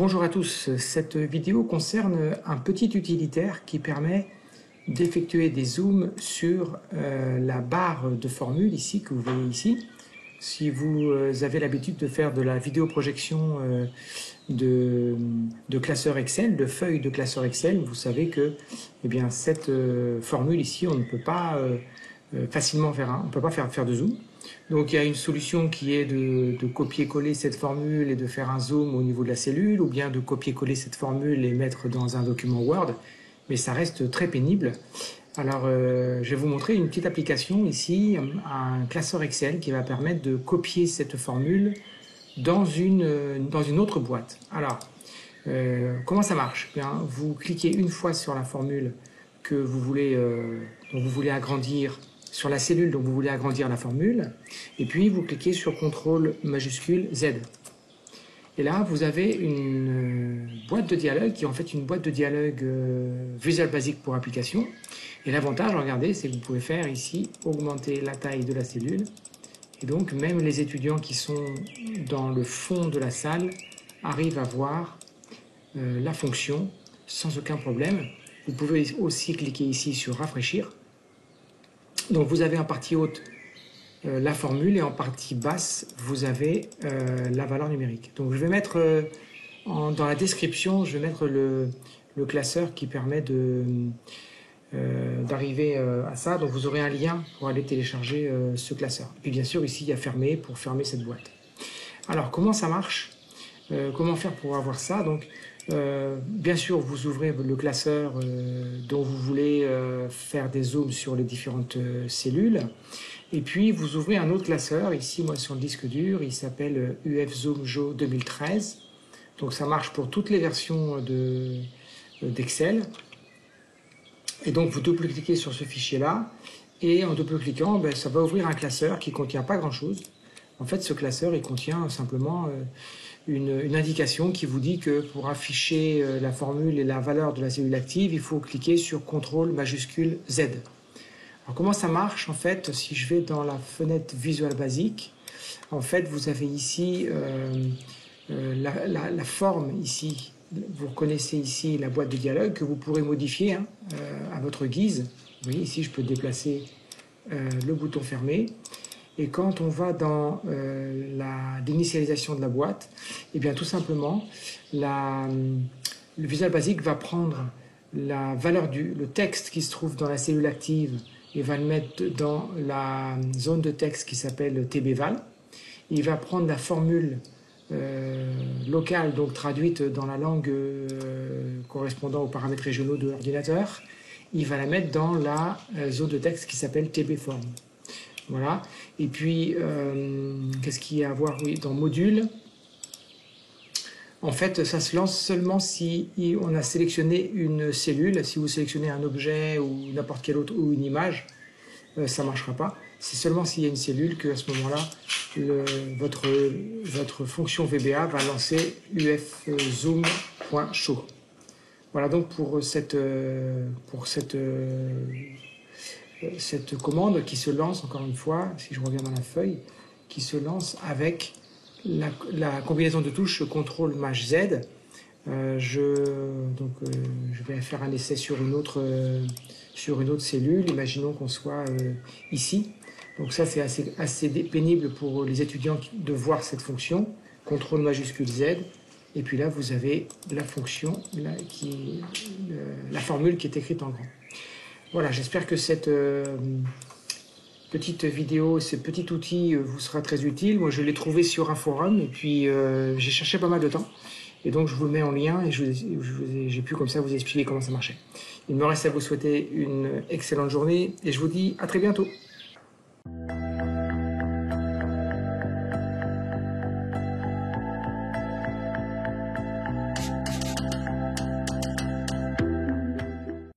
Bonjour à tous, cette vidéo concerne un petit utilitaire qui permet d'effectuer des zooms sur la barre de formule ici que vous voyez ici. Si vous avez l'habitude de faire de la vidéoprojection de classeurs Excel, de feuilles de classeurs Excel, vous savez que cette formule ici, on ne peut pas facilement faire de zoom. Donc il y a une solution qui est de copier-coller cette formule et de faire un zoom au niveau de la cellule, ou bien de copier-coller cette formule et mettre dans un document Word, mais ça reste très pénible. Alors je vais vous montrer une petite application ici, un classeur Excel qui va permettre de copier cette formule dans une autre boîte. Alors comment ça marche? Bien, vous cliquez une fois sur la formule que vous voulez, dont vous voulez agrandir, sur la cellule dont vous voulez agrandir la formule, et puis vous cliquez sur CTRL majuscule Z. Et là, vous avez une boîte de dialogue qui est en fait une boîte de dialogue Visual Basic pour application. Et l'avantage, regardez, c'est que vous pouvez faire ici augmenter la taille de la cellule. Et donc, même les étudiants qui sont dans le fond de la salle arrivent à voir la fonction sans aucun problème. Vous pouvez aussi cliquer ici sur rafraîchir. Donc vous avez en partie haute la formule et en partie basse vous avez la valeur numérique. Donc je vais mettre dans la description, je vais mettre le classeur qui permet d'arriver à ça. Donc vous aurez un lien pour aller télécharger ce classeur. Et bien sûr ici il y a fermer pour fermer cette boîte. Alors comment ça marche? Comment faire pour avoir ça? Donc bien sûr, vous ouvrez le classeur dont vous voulez faire des zooms sur les différentes cellules. Et puis, vous ouvrez un autre classeur. Ici, moi, sur le disque dur, il s'appelle UFZoomJo 2013. Donc, ça marche pour toutes les versions d'Excel. Et donc, vous double-cliquez sur ce fichier-là. Et en double-cliquant, ça va ouvrir un classeur qui ne contient pas grand-chose. En fait, ce classeur, il contient simplement une indication qui vous dit que pour afficher la formule et la valeur de la cellule active, il faut cliquer sur CTRL majuscule Z. Alors comment ça marche en fait? Si je vais dans la fenêtre Visual Basic, en fait vous avez ici la forme ici. Vous reconnaissez ici la boîte de dialogue que vous pourrez modifier à votre guise. Vous voyez ici je peux déplacer le bouton fermé. Et quand on va dans l'initialisation de la boîte, et bien tout simplement, le Visual Basic va prendre la valeur le texte qui se trouve dans la cellule active et va le mettre dans la zone de texte qui s'appelle tbval. Il va prendre la formule locale, donc traduite dans la langue correspondant aux paramètres régionaux de l'ordinateur. Il va la mettre dans la zone de texte qui s'appelle tbform. Voilà. Et puis, qu'est-ce qu'il y a à voir? Oui, dans module, en fait, ça se lance seulement si on a sélectionné une cellule. Si vous sélectionnez un objet ou n'importe quel autre ou une image, ça ne marchera pas. C'est seulement s'il y a une cellule qu'à ce moment-là, votre fonction VBA va lancer ufzoom.show. Voilà donc pour cette commande qui se lance, encore une fois, si je reviens dans la feuille, qui se lance avec la combinaison de touches CTRL MAJ Z. Je vais faire un essai sur une autre cellule. Imaginons qu'on soit ici. Donc ça, c'est assez pénible pour les étudiants de voir cette fonction. CTRL majuscule Z. Et puis là, vous avez la fonction, la formule qui est écrite en grand. Voilà, j'espère que cette petite vidéo, ce petit outil vous sera très utile. Moi, je l'ai trouvé sur un forum et puis j'ai cherché pas mal de temps. Et donc, je vous le mets en lien et j'ai pu comme ça vous expliquer comment ça marchait. Il me reste à vous souhaiter une excellente journée et je vous dis à très bientôt.